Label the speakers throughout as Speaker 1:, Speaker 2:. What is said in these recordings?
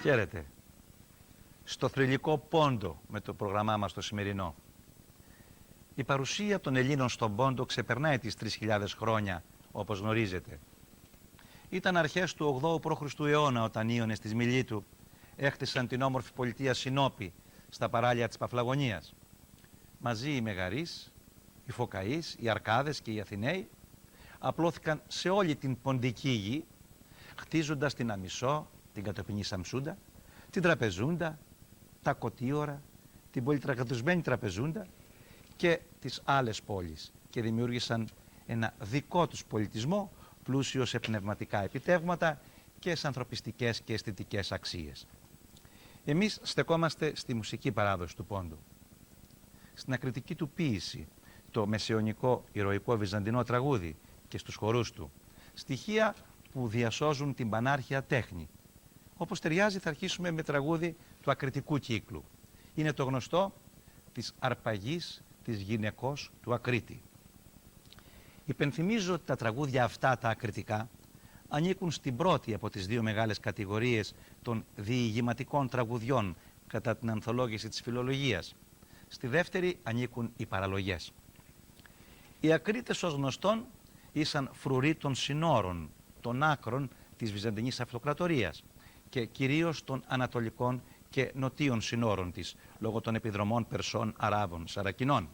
Speaker 1: Χαίρετε. Στο θρυλικό Πόντο με το πρόγραμμά μας το σημερινό. Η παρουσία των Ελλήνων στον Πόντο ξεπερνάει τις 3.000 χρόνια, όπως γνωρίζετε. Ήταν αρχές του 8ου π.Χ. αιώνα όταν οι Ιώνες της Μιλήτου έχτισαν την όμορφη πολιτεία Συνόπη στα παράλια της Παφλαγωνίας. Μαζί οι Μεγαρείς, οι Φωκαείς, οι Αρκάδες και οι Αθηναίοι απλώθηκαν σε όλη την ποντική γη, χτίζοντας την Αμισό, την κατοπινή Σαμσούντα, την Τραπεζούντα, τα Κωτίωρα, την πολυτραγαδισμένη Τραπεζούντα και τις άλλες πόλεις και δημιούργησαν ένα δικό τους πολιτισμό πλούσιο σε πνευματικά επιτεύγματα και σε ανθρωπιστικές και αισθητικές αξίες. Εμείς στεκόμαστε στη μουσική παράδοση του Πόντου. Στην ακριτική του ποίηση, το μεσαιωνικό ηρωικό βυζαντινό τραγούδι και στους χορούς του, στοιχεία που διασώζουν την πανάρχια τέχνη. Όπως ταιριάζει θα αρχίσουμε με τραγούδι του ακριτικού κύκλου. Είναι το γνωστό της αρπαγής της γυναικός του Ακρίτη. Υπενθυμίζω ότι τα τραγούδια αυτά τα ακριτικά ανήκουν στην πρώτη από τις δύο μεγάλες κατηγορίες των διηγηματικών τραγουδιών κατά την ανθολόγηση της φιλολογίας. Στη δεύτερη ανήκουν οι παραλογές. Οι Ακρίτες ως γνωστόν ήσαν φρουροί των συνόρων, των άκρων της Βυζαντινής Αυτοκρατορίας και κυρίως των ανατολικών και νοτίων συνόρων της, λόγω των επιδρομών Περσών, Αράβων, Σαρακινών.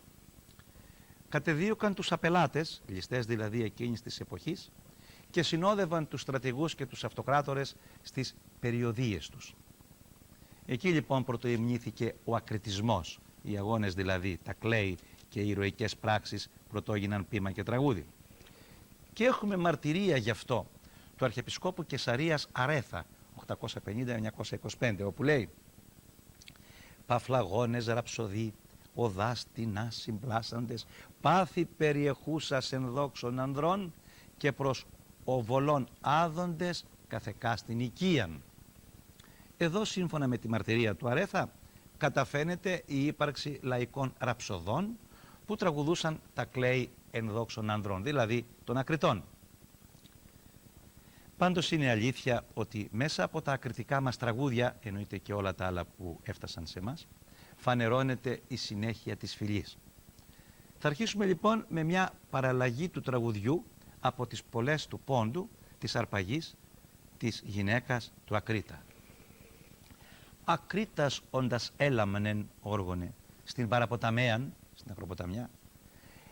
Speaker 1: Κατεδίωκαν τους απελάτες, ληστές δηλαδή εκείνης της εποχής, και συνόδευαν τους στρατηγούς και τους αυτοκράτορες στις περιοδίες τους. Εκεί λοιπόν πρωτοεμνήθηκε ο ακριτισμός, οι αγώνες δηλαδή, τα κλέη και οι ηρωικές πράξεις πρωτόγιναν ποίημα και τραγούδι. Και έχουμε μαρτυρία γι' αυτό του Αρχιεπισκόπου Κεσαρίας Αρέθα, 850-925, όπου λέει «Παφλαγώνες ραψοδί, οδάς τεινάς συμπλάσαντες, πάθη περιεχούσας εν δόξων ανδρών και προς οβολών άδοντες καθεκά στην οικίαν». Εδώ σύμφωνα με τη μαρτυρία του Αρέθα καταφαίνεται η ύπαρξη λαϊκών ραψοδών που τραγουδούσαν τα κλέη εν δόξων ανδρών, δηλαδή των ακριτών. Πάντως είναι αλήθεια ότι μέσα από τα ακριτικά μας τραγούδια, εννοείται και όλα τα άλλα που έφτασαν σε μας, φανερώνεται η συνέχεια της φυλής. Θα αρχίσουμε λοιπόν με μια παραλλαγή του τραγουδιού από τις πολλές του Πόντου, της αρπαγής της γυναίκας του Ακρίτα. Ακρίτας όντας έλαμνεν όργωνε, στην παραποταμέαν, στην ακροποταμιά,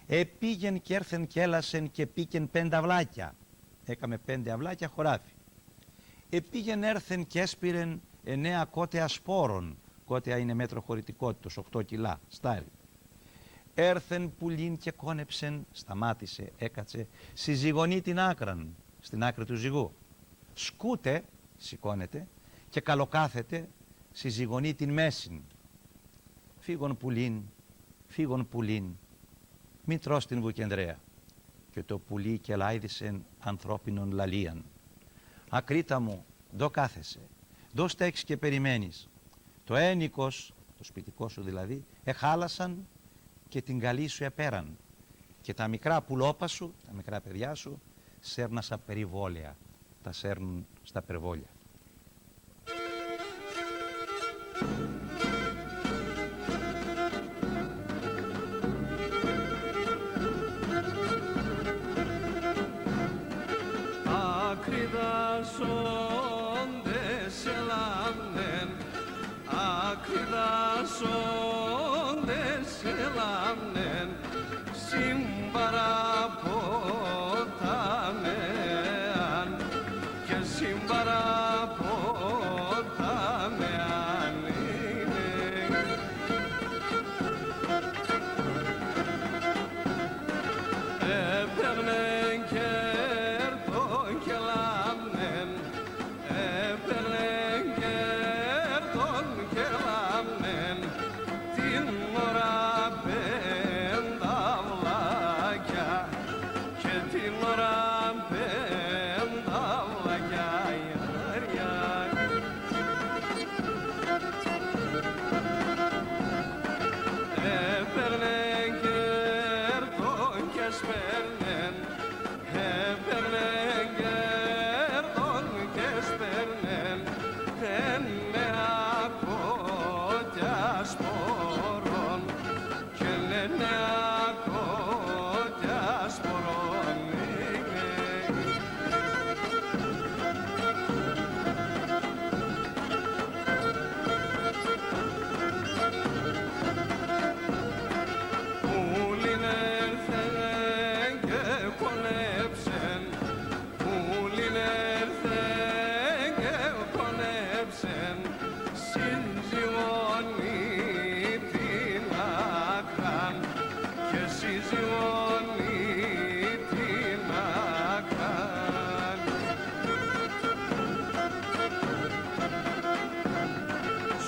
Speaker 1: επήγεν και έρθεν και έλασεν και πήκεν 5 αυλάκια. Έκαμε 5 αυλάκια χωράφι. Επήγεν έρθεν και έσπηρεν 9 κότεα σπόρων. Κότεα είναι μέτρο χωρητικότητος, 8 κιλά, στάρι. Έρθεν πουλήν και κόνεψεν, σταμάτησε, έκατσε, συζυγωνεί την άκραν, στην άκρη του ζυγού. Σκούτε, σηκώνεται, και καλοκάθεται, συζυγωνεί την μέσην. Φύγον πουλήν, μη τρως την βουκεντρέα. Και το πουλί και λάιδισεν ανθρώπινον λαλίαν. Ακρίτα μου, δω κάθεσαι, δω στέξεις και περιμένεις. Το ένικος, το σπιτικό σου δηλαδή, εχάλασαν και την καλή σου επέραν. Και τα μικρά πουλόπα σου, τα μικρά παιδιά σου, σέρνασα περιβόλαια, τα σέρνουν στα περβόλια.
Speaker 2: Ακριδάσοντες ελάμνεν, ακριδάσοντες ελάμνεν, συμπαραποτάμεαν και συμπαραποτάμεαν είναι. Έπαιρνεν κέρδον και λάμνεν, έπαιρνεν κέρδον και λάμνεν, την ώρα 5 αυλάκια και την ώρα 5 αυλάκια. Έπαιρνεν κέρδον και σπέρνεν, έπαιρνεν κέρδον και σπέρνεν, δεν σύζυγονή τι να κάνει.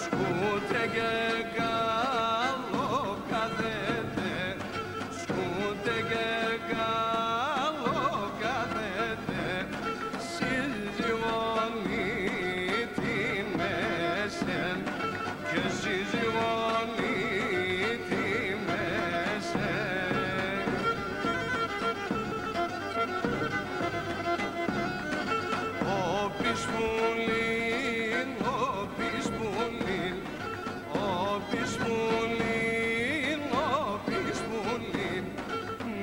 Speaker 2: Σκούτε και καλό κάθεται, σκούτε και καλό κάθεται, σύζυγονή την μέσεν και σύζυγονή την μέσεν. Ο πισπουλίν, ο πισπουλίν, ο πισπουλίν, ο πισπουλίν,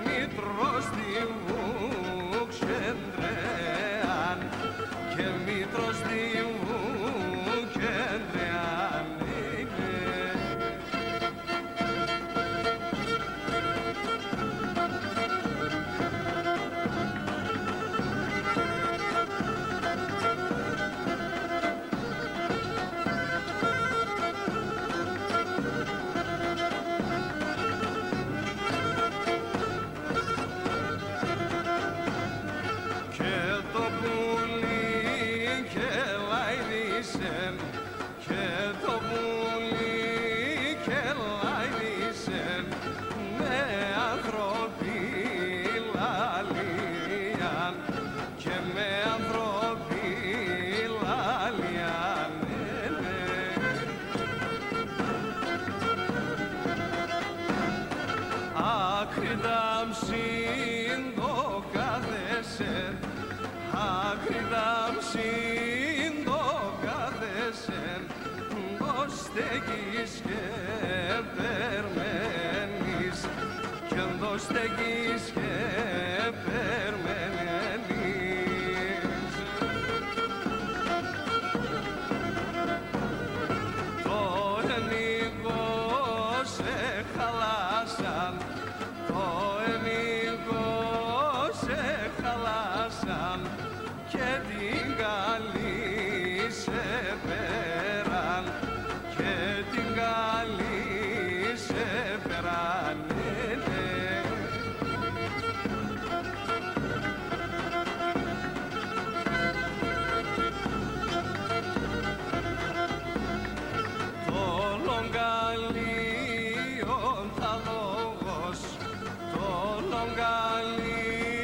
Speaker 2: μήτρος την Βουξενδρέαν και μήτρος την Βουξενδρέαν. Και το πουλί και λαϊδίσεν, και το πουλί και λαϊδίσεν, με ανθρώπι λαλίαν και με ανθρώπι λαλίαν. Ακριδάμψιν το κάθεσεν, ακριδάμψιν το κάθεσεν, το στέκεις και περμένεις, και το στέκεις και περμένεις. Το ενικό σε χαλάσαν, το ενικό σε χαλάσαν και την καλή σε πέραν, και την καλή σε πέραν. Το λογκαλίον τα λόγος, το λογκαλίον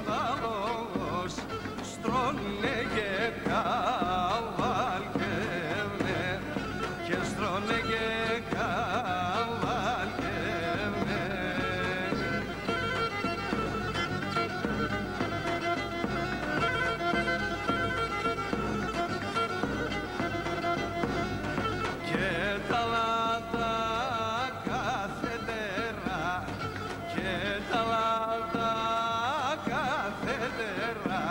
Speaker 2: τα λόγος, στρώνε και καβαλκεύε, και στρώνε και καβαλκεύε. Και τα λάτα καθετέρα, και τα λάτα καθετέρα,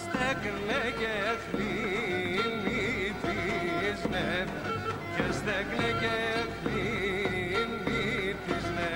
Speaker 2: στέκνε και χλιμητίζνε, και στέκνε και χλιμητίζνε.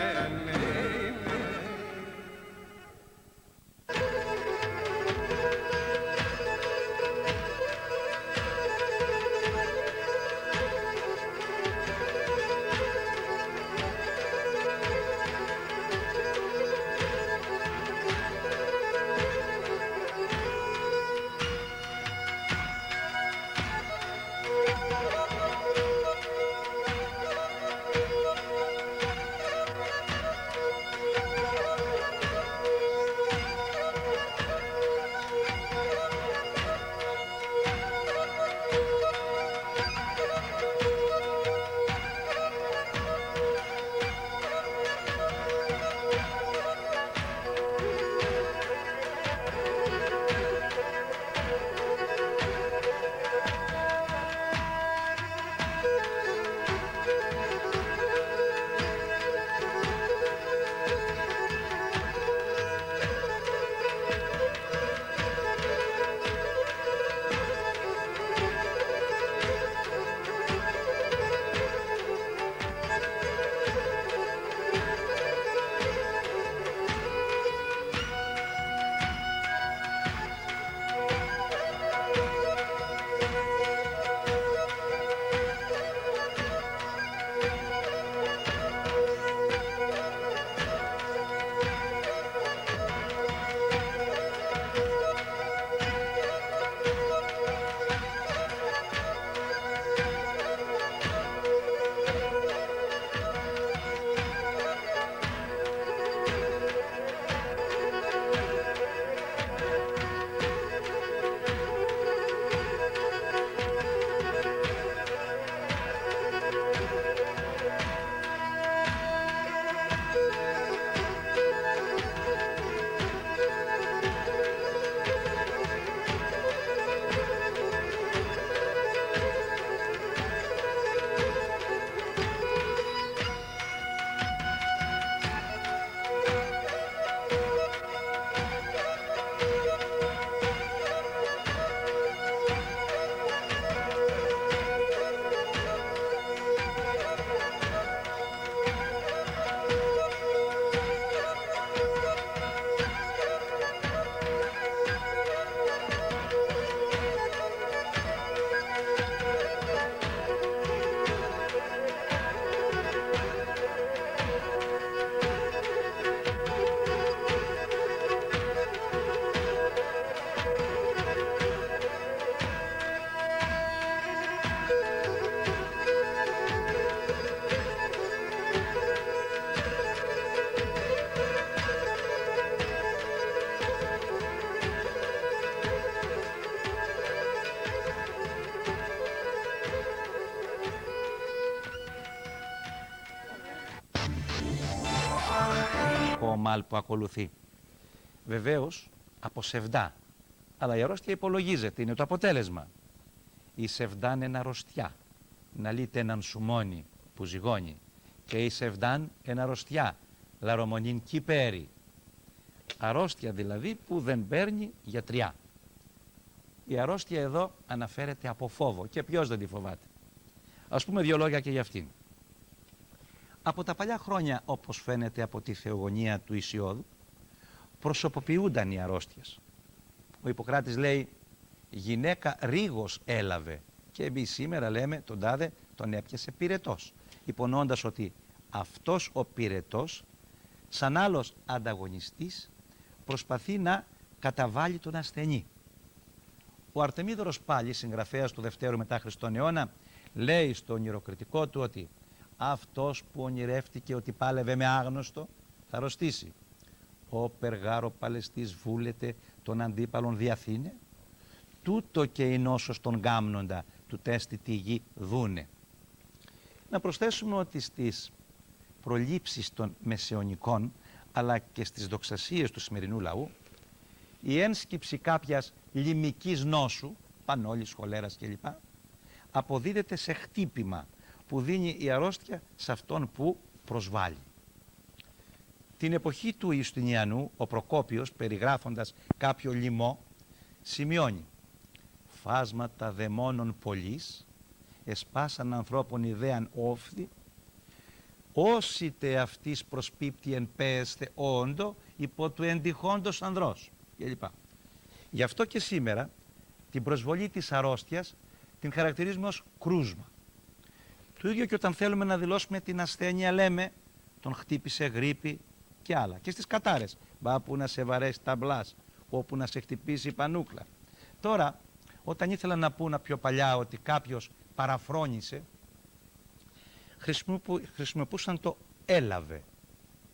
Speaker 1: αρρωστικό μάλ που ακολουθεί. Βεβαίως από σεβδά, αλλά η αρρώστια υπολογίζεται, είναι το αποτέλεσμα. Η σεβδάν εν αρρωστιά, να λύτε έναν σουμόνι που ζυγώνει, και η σεβδάν εν αρρωστιά, λαρομονήν κυπέρι. Αρρώστια δηλαδή που δεν παίρνει γιατριά. Η αρρώστια εδώ αναφέρεται από φόβο, και ποιος δεν τη φοβάται. Ας πούμε δύο λόγια και για αυτήν. Από τα παλιά χρόνια, όπως φαίνεται από τη θεογονία του Ησιώδου, προσωποποιούνταν οι αρρώστιες. Ο Ιπποκράτης λέει «Γυναίκα ρίγος έλαβε», και εμείς σήμερα λέμε τον τάδε τον έπιασε πυρετός, υπονοώντας ότι αυτός ο πυρετός, σαν άλλος ανταγωνιστής, προσπαθεί να καταβάλει τον ασθενή. Ο Αρτεμίδωρος πάλι, συγγραφέας του Δευτέρου μετά Χριστόν αιώνα, λέει στο ονειροκριτικό του ότι αυτός που ονειρεύτηκε ότι πάλευε με άγνωστο θα αρρωστήσει. Ο περγάρο παλαιστής βούλεται τον αντίπαλον διαθήνε, τούτο και η νόσος των γάμνοντα του τέστη τη γη δούνε. Να προσθέσουμε ότι στις προλήψεις των μεσαιωνικών αλλά και στις δοξασίες του σημερινού λαού, η ένσκυψη κάποιας λιμικής νόσου, πανόλης, χολέρας κλπ, αποδίδεται σε χτύπημα που δίνει η αρρώστια σε αυτόν που προσβάλλει. Την εποχή του Ιουστινιανού, ο Προκόπιος, περιγράφοντας κάποιο λοιμό, σημειώνει «Φάσματα δαιμόνων πολλής, εσπάσαν ανθρώπων ιδέαν όφθη, όσιτε αυτής προσπίπτει εν πέεστε όντο, υπό του εντυχόντος ανδρός» κλπ. Γι' αυτό και σήμερα την προσβολή της αρρώστιας την χαρακτηρίζουμε ως κρούσμα. Το ίδιο και όταν θέλουμε να δηλώσουμε την ασθένεια λέμε τον χτύπησε γρίπη και άλλα. Και στις κατάρες, μπα που να σε βαρέσει ταμπλάς, όπου να σε χτυπήσει η πανούκλα. Τώρα, όταν ήθελαν να πούνε πιο παλιά ότι κάποιος παραφρόνησε, χρησιμοποιούσαν το έλαβε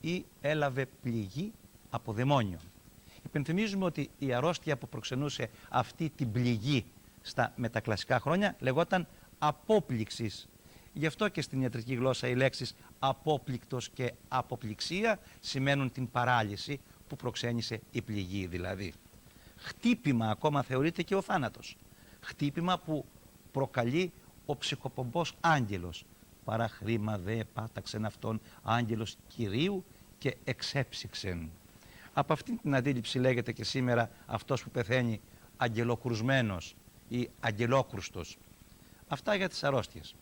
Speaker 1: ή έλαβε πληγή από δαιμόνιο. Υπενθυμίζουμε ότι η αρρώστια που προξενούσε αυτή την πληγή στα μετακλασικά χρόνια λεγόταν απόπληξης. Γι' αυτό και στην ιατρική γλώσσα οι λέξεις απόπληκτος και αποπληξία σημαίνουν την παράλυση που προξένησε η πληγή δηλαδή. Χτύπημα ακόμα θεωρείται και ο θάνατος. Χτύπημα που προκαλεί ο ψυχοπομπός άγγελος. Παραχρήμα δε πάταξεν αυτόν άγγελος Κυρίου και εξέψυξεν. Από αυτήν την αντίληψη λέγεται και σήμερα αυτός που πεθαίνει αγγελοκρουσμένος ή αγγελόκρουστος. Αυτά για τις αρρώστιες.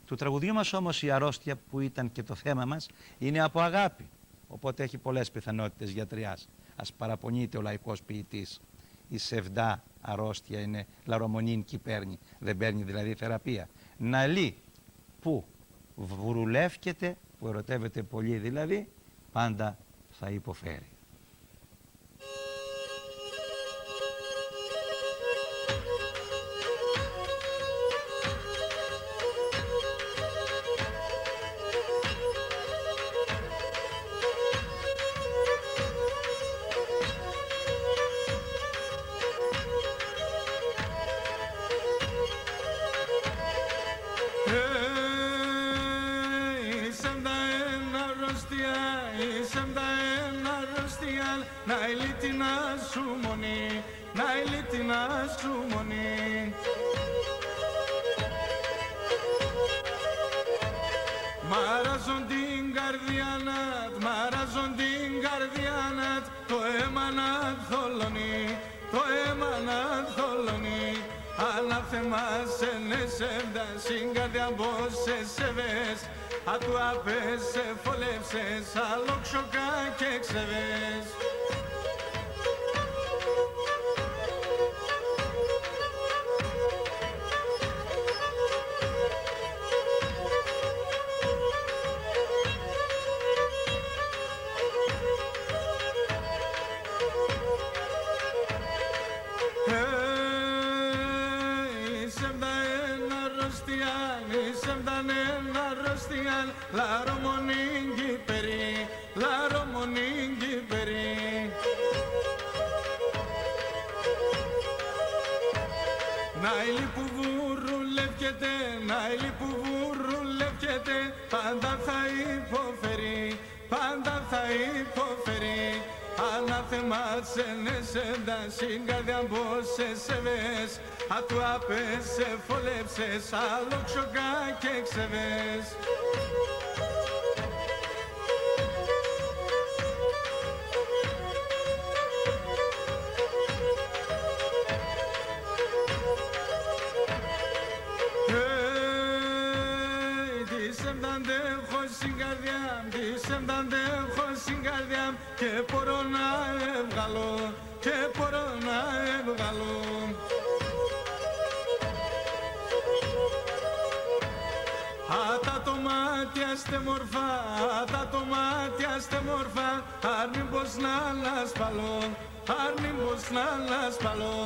Speaker 1: Του τραγουδιού μας όμως η αρρώστια που ήταν και το θέμα μας είναι από αγάπη, οπότε έχει πολλές πιθανότητες γιατριάς. Ας παραπονείται ο λαϊκός ποιητής. Η σεβδά αρρώστια είναι λαρομονήν κι παίρνει, δεν παίρνει δηλαδή θεραπεία. Ναλή που βουρουλεύκεται, που ερωτεύεται πολύ δηλαδή, πάντα θα υποφέρει.
Speaker 2: Atu apese folevses alok shoka και ξεβες. Πάντα θα υποφέρει, πάντα θα αναθεμάσενεσαι τα συγκαρδιά μπόσες σεβές, α του απέσε φολέψες, άλλο ξοκά και ξεβές. Και μπορώ να έβγαλω, και μπορώ να έβγαλω. Τα τομάτια στε μορφά, τα τομάτια στε μορφά, άρνη πως να λασπαλώ, άρνη πως να λασπαλώ.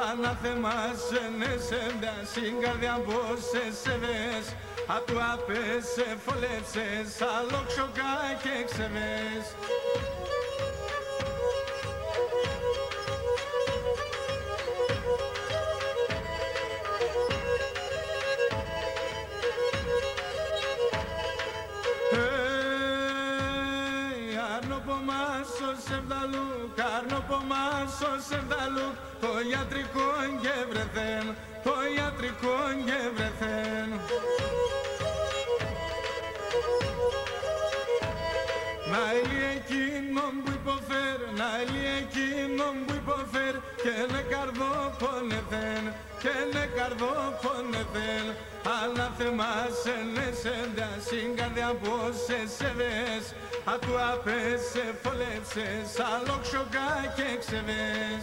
Speaker 2: Αναθεμάσενεσαι τα συγκαρδιά μπόσες σεβές, α του απέσε φολέψες, άλλο ξοκά και ξεβές. Καρνοπομάσο σεβδαλού, το ιατρικό και βρεθέν, το ιατρικό και βρεθέν. Να έλει εκείνον που υποφέρ, να έλει εκείνον που υποφέρ, και ναι καρδό πονεθέν, και ναι καρδό πονεθέν. Αναθεμάσενεσαι τα συγκαρδιά μπόσες σεβές, α του απέσε φολέψες, άλλο ξοκά και ξεβές.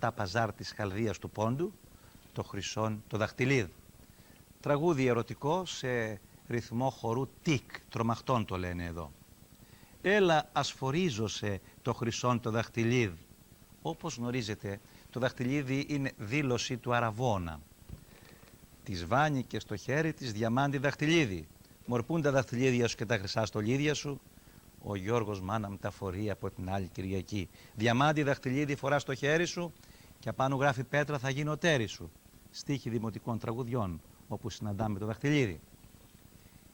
Speaker 1: γνωστά παζάρ της Χαλδίας του Πόντου, το Χρυσόν το Δαχτυλίδ. Τραγούδι ερωτικό σε ρυθμό χορού τικ, τρομαχτών το λένε εδώ. Έλα ασφορίζωσε το Χρυσόν το Δαχτυλίδ. Όπως γνωρίζετε, το δαχτυλίδι είναι δήλωση του Αραβώνα. Της βάνει και στο χέρι της διαμάντι δαχτυλίδι. Μορπούν τα δαχτυλίδια σου και τα χρυσά στολίδια σου. Ο Γιώργος μάνα μου τα φορεί από την άλλη Κυριακή. Διαμάντι δαχτυλίδι φορά στο χέρι σου και απάνω γράφει Πέτρα θα γίνω τέρι σου. Στίχοι δημοτικών τραγουδιών όπου συναντάμε το δαχτυλίδι.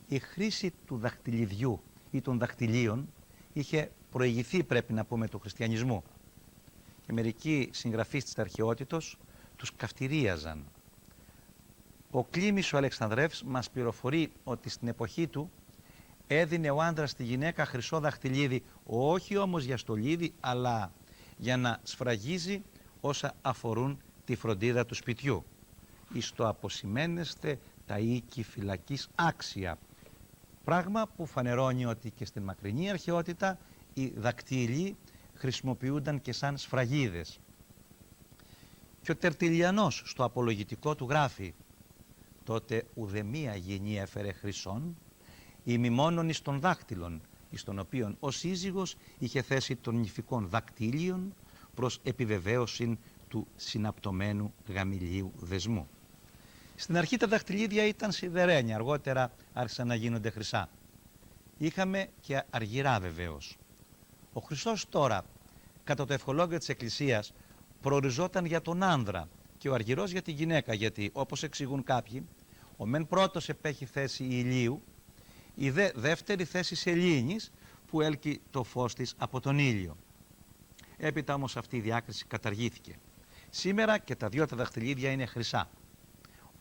Speaker 1: Η χρήση του δαχτυλιδιού ή των δαχτυλίων είχε προηγηθεί, πρέπει να πούμε, του χριστιανισμού. Και μερικοί συγγραφείς της αρχαιότητος τους καυτηρίαζαν. Ο Κλήμης ο Αλεξανδρεύς μας πληροφορεί ότι στην εποχή του έδινε ο άντρας στη γυναίκα χρυσό δαχτυλίδι, όχι όμως για στολίδι, αλλά για να σφραγίζει όσα αφορούν τη φροντίδα του σπιτιού. Εις το αποσημένεστε τα οίκη φυλακής άξια. Πράγμα που φανερώνει ότι και στην μακρινή αρχαιότητα οι δακτύλοι χρησιμοποιούνταν και σαν σφραγίδες. Και ο Τερτιλιανός στο απολογητικό του γράφει «Τότε ουδεμία γυνή έφερε χρυσόν, ημιμόνον εις των δάκτυλων, εις των οποίων ο σύζυγος είχε θέσει των νηφικών δακτύλιων προς επιβεβαίωση του συναπτωμένου γαμηλίου δεσμού». Στην αρχή τα δαχτυλίδια ήταν σιδερένια, αργότερα άρχισαν να γίνονται χρυσά. Είχαμε και αργυρά βεβαίως. Ο χρυσός τώρα, κατά το ευχολόγιο της Εκκλησίας, προοριζόταν για τον άνδρα και ο αργυρός για τη γυναίκα, γιατί όπως εξηγούν κάποιοι, ο μεν πρώτος επέχει θέση ηλίου, η δε δεύτερη θέση σελήνης που έλκει το φως της από τον ήλιο. Έπειτα όμως αυτή η διάκριση καταργήθηκε. Σήμερα και τα δύο τα δαχτυλίδια είναι χρυσά.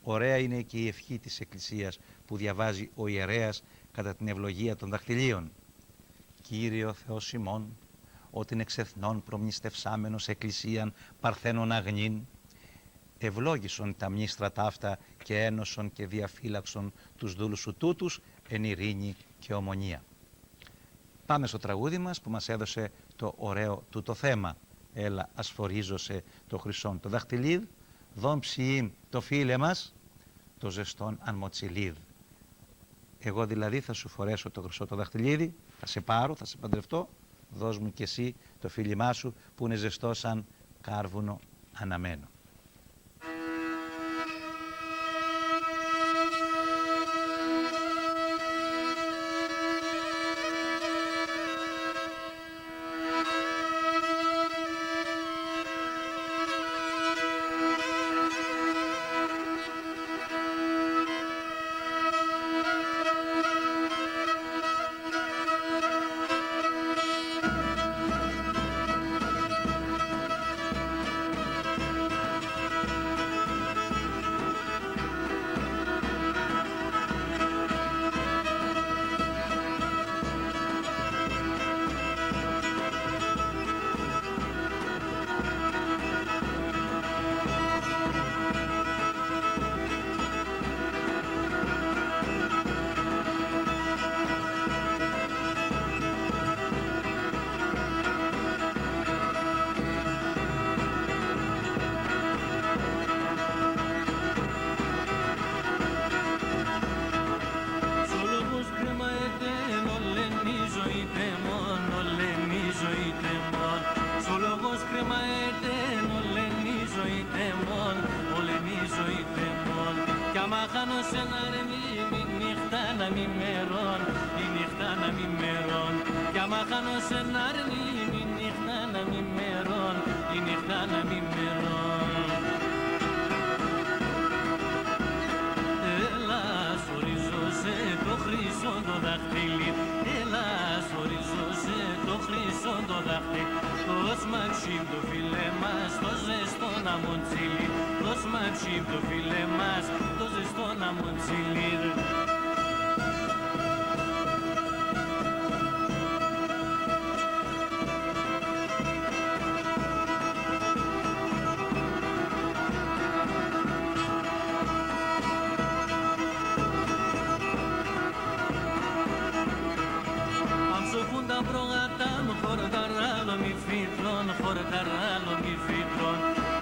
Speaker 1: Ωραία είναι και η ευχή της Εκκλησίας που διαβάζει ο ιερέας κατά την ευλογία των δαχτυλίων. Κύριε ο Θεός ημών, ότι εξ εθνών προμνηστευσάμενος εκκλησίαν παρθένων αγνήν, ευλόγησον τα μνήστρα ταύτα και ένωσον και διαφύλαξον τους δούλους σου τούτους εν ειρήνη και ομονία. Πάμε στο τραγούδι μας που μας έδωσε το ωραίο τούτο θέμα. Έλα ασφορίζωσε το χρυσόν το δαχτυλίδ, δον ψιήμ το φίλε μας, το ζεστόν αν μοτσιλίδ. Εγώ δηλαδή θα σου φορέσω το χρυσό το δαχτυλίδι, θα σε πάρω, θα σε παντρευτώ, δώσ' μου και εσύ το φίλημά σου που είναι ζεστό σαν κάρβουνο αναμένο.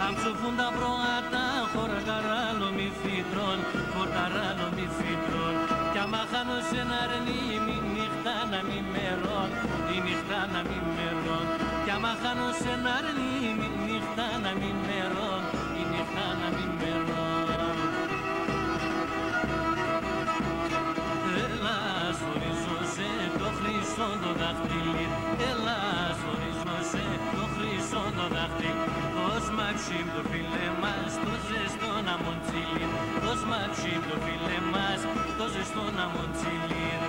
Speaker 3: Αμψοφούντα προάτα, χωργαράλο μη φύτρων, χορταράλο μη φύτρων. Κι άμα χάνω σε ένα αρνί, μη νύχτα να μη μερών, η νύχτα να μη μερών. Κι άμα χάνω σε ένα αρνί, μη νύχτα να μη μερών, η νύχτα να μη μερών. Έλα σφορίζω σε το χρυσό το δαχτυλί, έλα σφορίζω σε το χρυσό το δαχτυλί. Ως μαξίμ το φίλε μας, το ζεστό να μοντσιλίν. Ως μαξίμ το φίλε μας, το ζεστό να μοντσιλίν.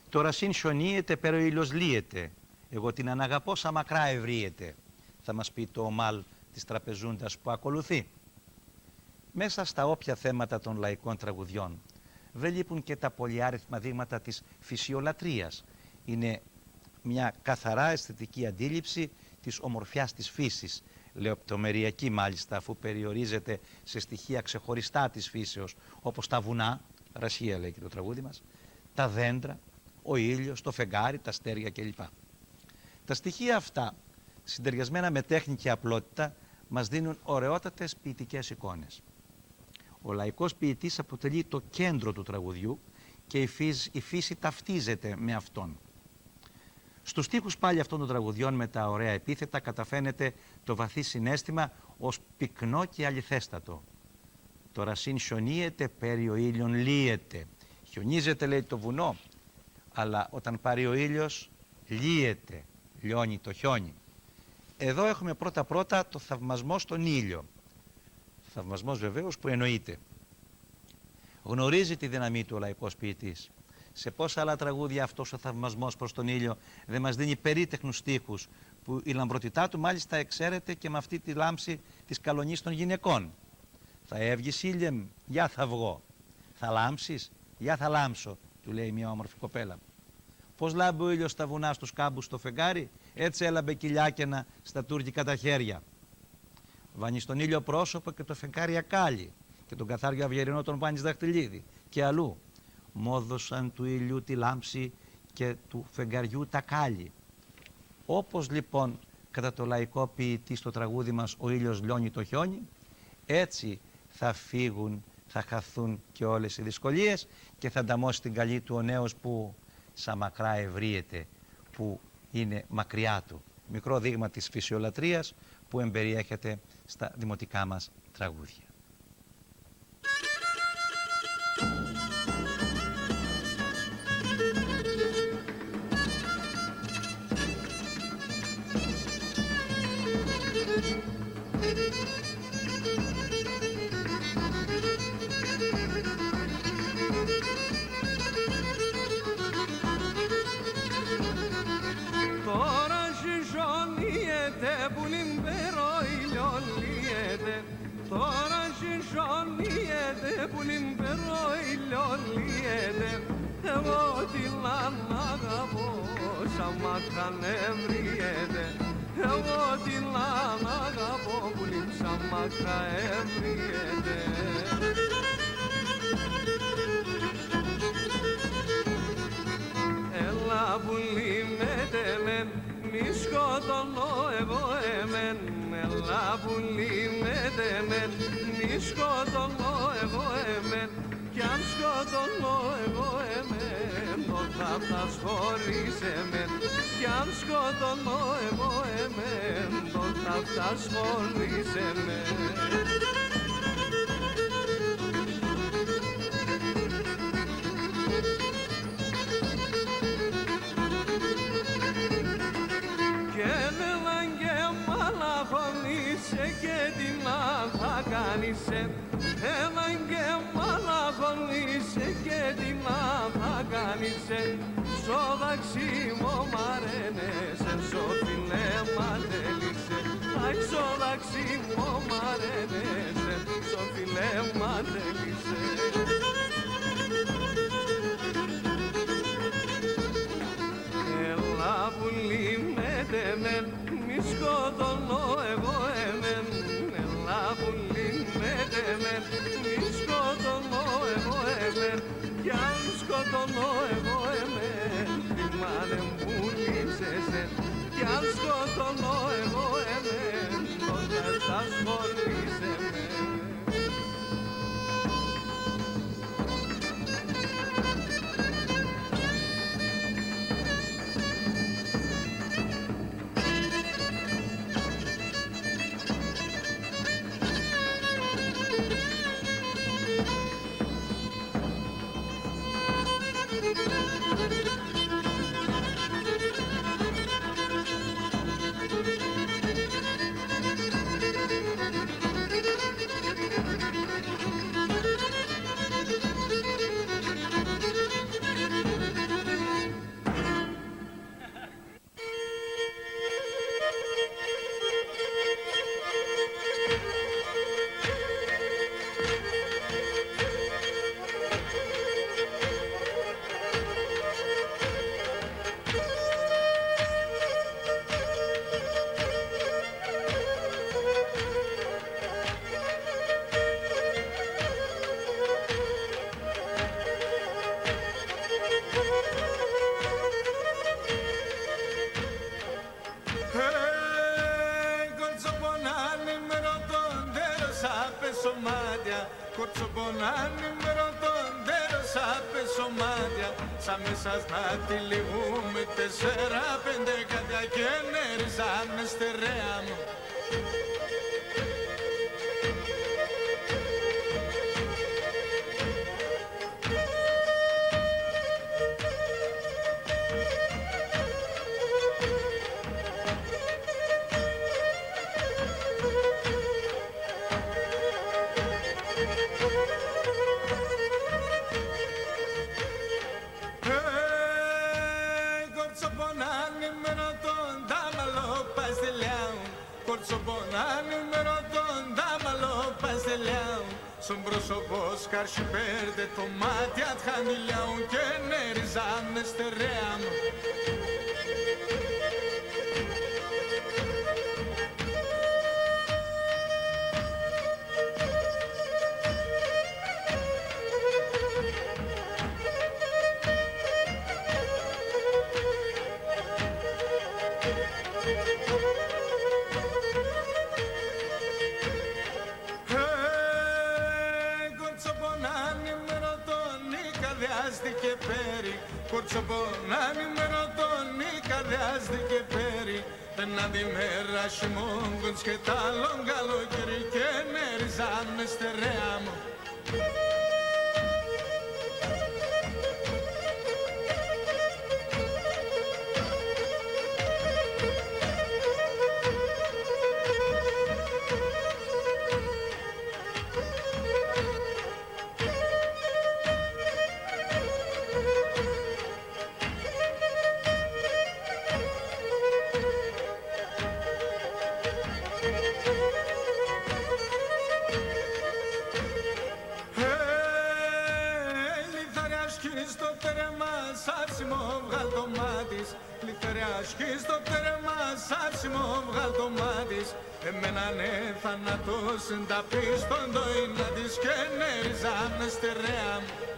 Speaker 1: Τώρα συν χιονίεται, πέρα ο ήλιος λύεται. Εγώ την αναγαπώ σαν μακρά ευρίεται. Θα μας πει το ομάλ της τραπεζούντας που ακολουθεί. Μέσα στα όποια θέματα των λαϊκών τραγουδιών δεν λείπουν και τα πολυάριθμα δείγματα της φυσιολατρίας. Είναι μια καθαρά αισθητική αντίληψη της ομορφιάς της φύσης, λεπτομεριακή μάλιστα, αφού περιορίζεται σε στοιχεία ξεχωριστά της φύσεως, όπως τα βουνά, ρασία λέει και το τραγούδι μας, τα δέντρα, ο ήλιος, το φεγγάρι, τα αστέρια κλπ. Τα στοιχεία αυτά, συντεριασμένα με τέχνη και απλότητα, μας δίνουν ωραιότατες ποιητικές εικόνες. Ο λαϊκός ποιητής αποτελεί το κέντρο του τραγουδιού και η φύση ταυτίζεται με αυτόν. Στους στίχους πάλι αυτών των τραγουδιών με τα ωραία επίθετα καταφαίνεται το βαθύ συναίσθημα ως πυκνό και αληθέστατο. Τώρα συν χιονίεται, πέρι ο ήλιον λύεται. Χιονίζεται λέει το βουνό, αλλά όταν πάρει ο ήλιος λύεται, λιώνει το χιόνι. εδώ έχουμε πρώτα-πρώτα το θαυμασμό στον ήλιο. Θαυμασμός βεβαίως που εννοείται. Γνωρίζει τη δύναμή του ο λαϊκός ποιητής. Σε πόσα άλλα τραγούδια αυτός ο θαυμασμός προς τον ήλιο δεν μας δίνει περίτεχνους στίχους, που η λαμπροτητά του μάλιστα εξαίρεται και με αυτή τη λάμψη της καλονής των γυναικών. Θα έβγεις ήλιεμ, για θα βγω. Θα λάμψεις, για θα λάμψω, του λέει μια όμορφη κοπέλα. Πώς λάμπει ο ήλιος στα βουνά, στους κάμπους, στο φεγγάρι, έτσι έλαμπε κοιλιάκαινα στα τουρκικά τα χέρια. Βάνει στον ήλιο πρόσωπο και το φεγγάρι ακάλι, και τον καθάριο αυγερινό τον βάνεις δαχτυλίδι, και αλλού. Μόδωσαν του ήλιου τη λάμψη και του φεγγαριού τα κάλλη. Όπως λοιπόν κατά το λαϊκό ποιητή στο τραγούδι μας ο ήλιος λιώνει το χιόνι, έτσι θα φύγουν, θα χαθούν και όλες οι δυσκολίες και θα ανταμώσει την καλή του ο νέος που σαν μακρά ευρίεται, που είναι μακριά του. Μικρό δείγμα της φυσιολατρίας που εμπεριέχεται στα δημοτικά μας τραγούδια.
Speaker 3: Εγώ την αγαπώ σαν μάτια νευριέται. Εγώ την αγαπώ που λείψα μάτια ευριέται. Έλα που λύμεται μεν, μη σκοτώνω εγώ εμεν. Έλα που λύμεται μεν, μη σκοτώνω εγώ εμεν. Κι αν σκοτώνω εγώ εμεν, θα φτάς χωρίς εμεν. Κι αν σκοτώνω εγώ εμεν, θα φτάς χωρίς εμεν. Και έναν και μαλαχωνίσαι και την θα κάνεις. Έναν και μαλαχωνίσαι και την θα κάνεις. Σο δαξίμο μαρένεσαι, σο φιλέ μαντέλισαι. Αϊ σο δαξίμο μαρένεσαι, σο φιλέ μαντέλισαι. Έλα που λύμεται μεν, μη σκοτώνω εγώ εμεν. Έλα που λύμεται μεν, μη σκοτώνω εγώ εμεν. Κι αν σκοτώνω εγώ εμεν, θυμάνε μου λείψεσαι. Κι αν σκοτώνω εγώ εμεν, τότε θα σχολείσαι με.
Speaker 2: Κορτσοπονάνι με ρωτώντερο σαν πεσομάτια. Σαν μέσα να τυλιγούμε 4-5 κάτια και νεριζάμε στερεά μου. ανημερωτών τα μαλλοπαστελιάου στον πρόσωπο σκαρσιπέρτε το μάτια τχαμιλιάου και νεριζάνε στερέα μου. Κορτσοπονάνι με ρωτώνει καρδιάστηκε πέρι Τενάντι μέρα χειμώγκοντς και τα καλοκαίρι και νεριζάνε στερέα μου. Στο τέρμα σάψιμο βγάλ το μάτις εμένα ναι θάνατος τα πίστον το είναι της και νεριζάνε στερέα μου.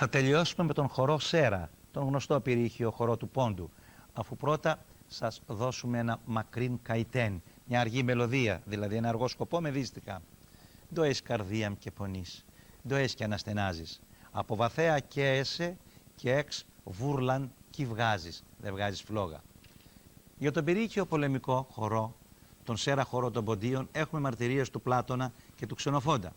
Speaker 1: Θα τελειώσουμε με τον χορό Σέρα, τον γνωστό πυρήχιο χορό του Πόντου, αφού πρώτα σας δώσουμε ένα μακρίν καητέν, μια αργή μελωδία, δηλαδή ένα αργό σκοπό με δίστικα. Ντο εις καρδίαμ και πονείς, ντο εις και αναστενάζεις, από βαθέα και έσαι και εξ βούρλαν κι βγάζεις, δεν βγάζεις φλόγα. Για τον πυρήχιο πολεμικό χορό, τον Σέρα χορό των Ποντίων, έχουμε μαρτυρίες του Πλάτωνα και του Ξενοφόντα.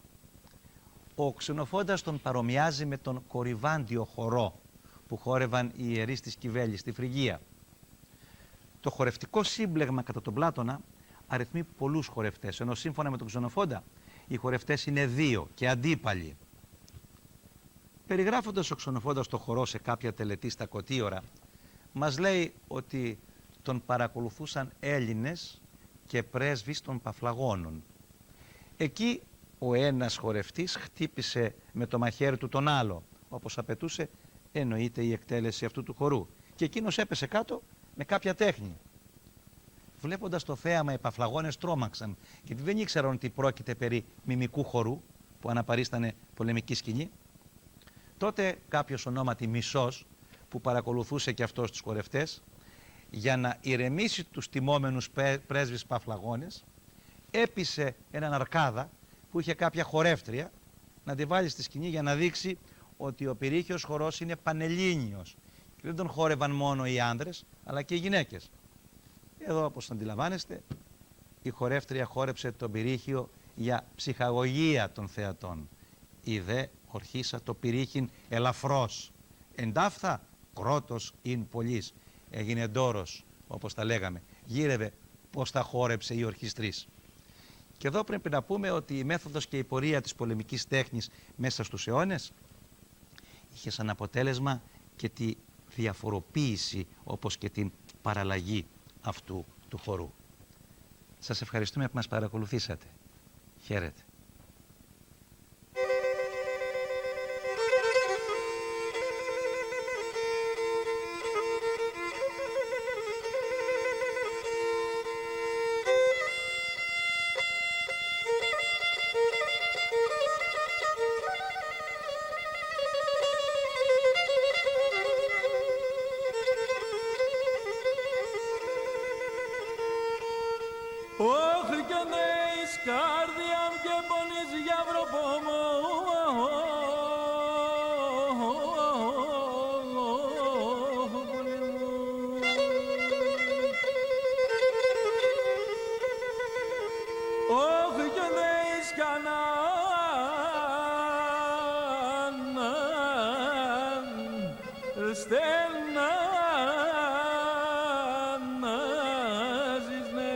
Speaker 1: Ο Ξενοφόντας τον παρομοιάζει με τον κορυβάντιο χορό που χόρευαν οι ιερείς της Κιβέλης στη Φρυγία. Το χορευτικό σύμπλεγμα κατά τον Πλάτωνα αριθμεί πολλούς χορευτές, ενώ σύμφωνα με τον Ξενοφόντα οι χορευτές είναι δύο και αντίπαλοι. Περιγράφοντας ο Ξενοφόντας το χορό σε κάποια τελετή στα Κωτίωρα, μας λέει ότι τον παρακολουθούσαν Έλληνες και πρέσβεις των Παφλαγώνων. Εκεί ο ένας χορευτής χτύπησε με το μαχαίρι του τον άλλο, όπως απαιτούσε εννοείται η εκτέλεση αυτού του χορού, και εκείνος έπεσε κάτω με κάποια τέχνη. Βλέποντας το θέαμα οι Παφλαγώνες τρόμαξαν, γιατί δεν ήξεραν ότι πρόκειται περί μιμικού χορού που αναπαρίστανε πολεμική σκηνή. Τότε κάποιος ονόματι Μισός, που παρακολουθούσε και αυτός τους χορευτές, για να ηρεμήσει τους τιμόμενους πρέσβεις Παφλαγώνες, έπεισε έναν αρκάδα που είχε κάποια χορεύτρια να τη βάλει στη σκηνή για να δείξει ότι ο πυρήχιος χορός είναι πανελλήνιος και δεν τον χόρευαν μόνο οι άνδρες αλλά και οι γυναίκες. Εδώ, όπως αντιλαμβάνεστε, η χορεύτρια χόρεψε τον πυρήχιο για ψυχαγωγία των θεατών. Η δε ορχήσα το πυρήχιν ελαφρώς, εντάφθα κρότος ειν πολλής. Έγινε ντόρος, όπως τα λέγαμε, γύρευε πώς τα χόρεψε η ορχιστρής. Και εδώ πρέπει να πούμε ότι η μέθοδος και η πορεία της πολεμικής τέχνης μέσα στους αιώνες είχε σαν αποτέλεσμα και τη διαφοροποίηση, όπως και την παραλλαγή αυτού του χορού. Σας ευχαριστούμε που μας παρακολουθήσατε. Χαίρετε.
Speaker 3: Όχι κι αν έχεις καρδιά και
Speaker 2: σκανάν στενάζεις, ναι.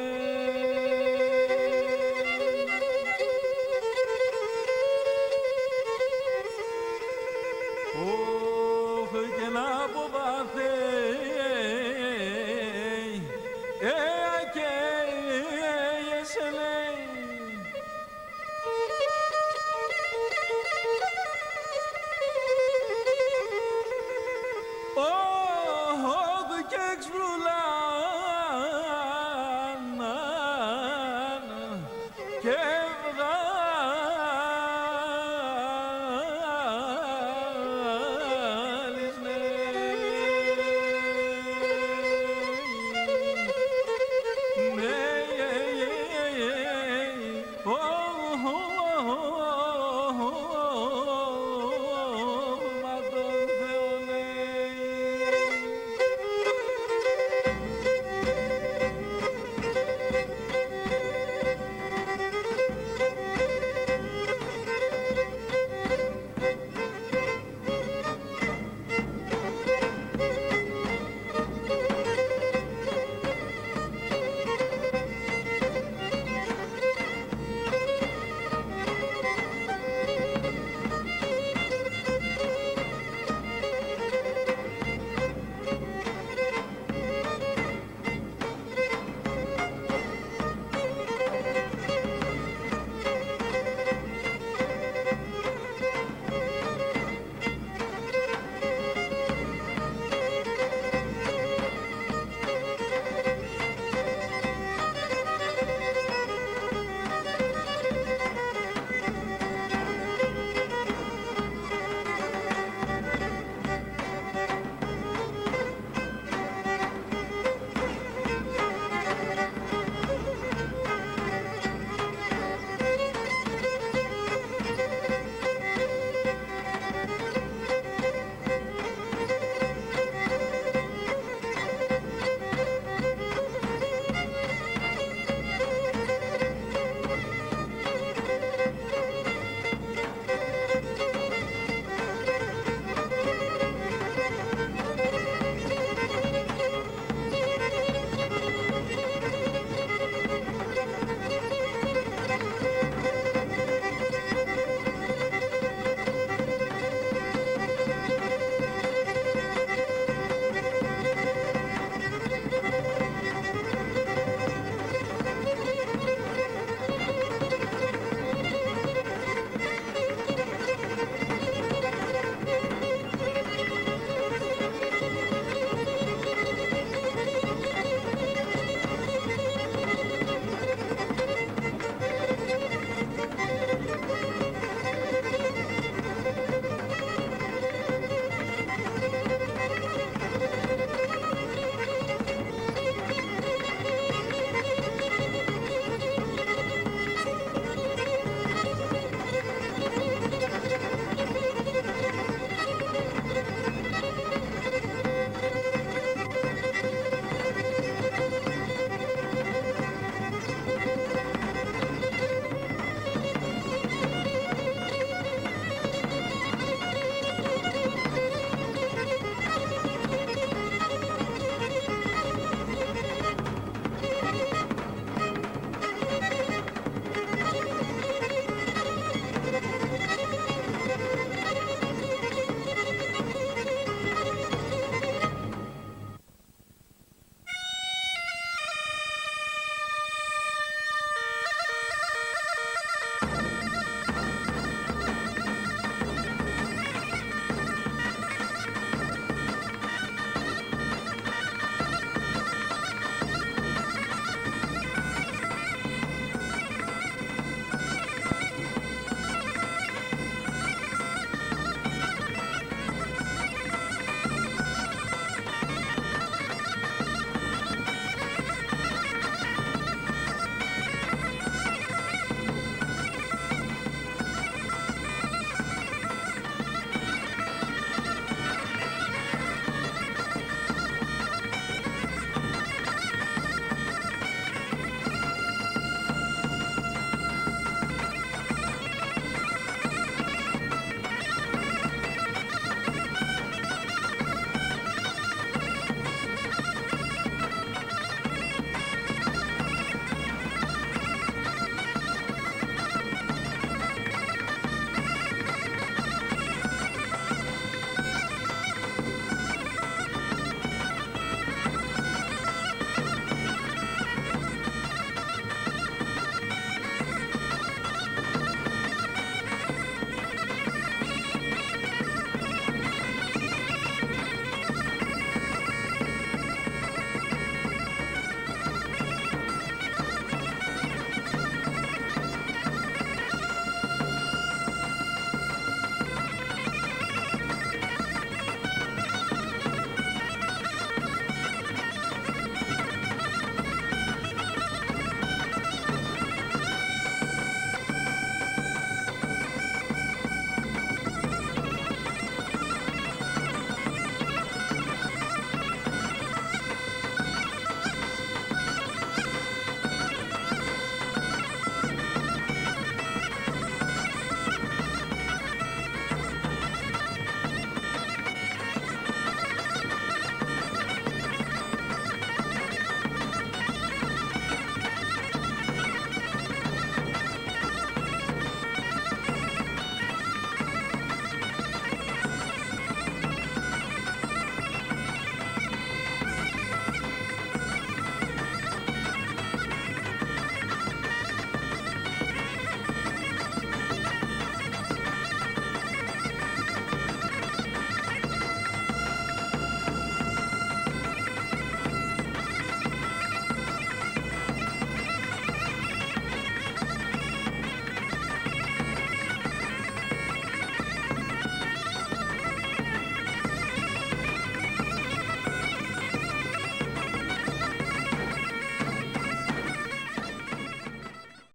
Speaker 2: Ωχ, και να αποβαθέει και εσένα. Ωχ, και εξβρουλάν και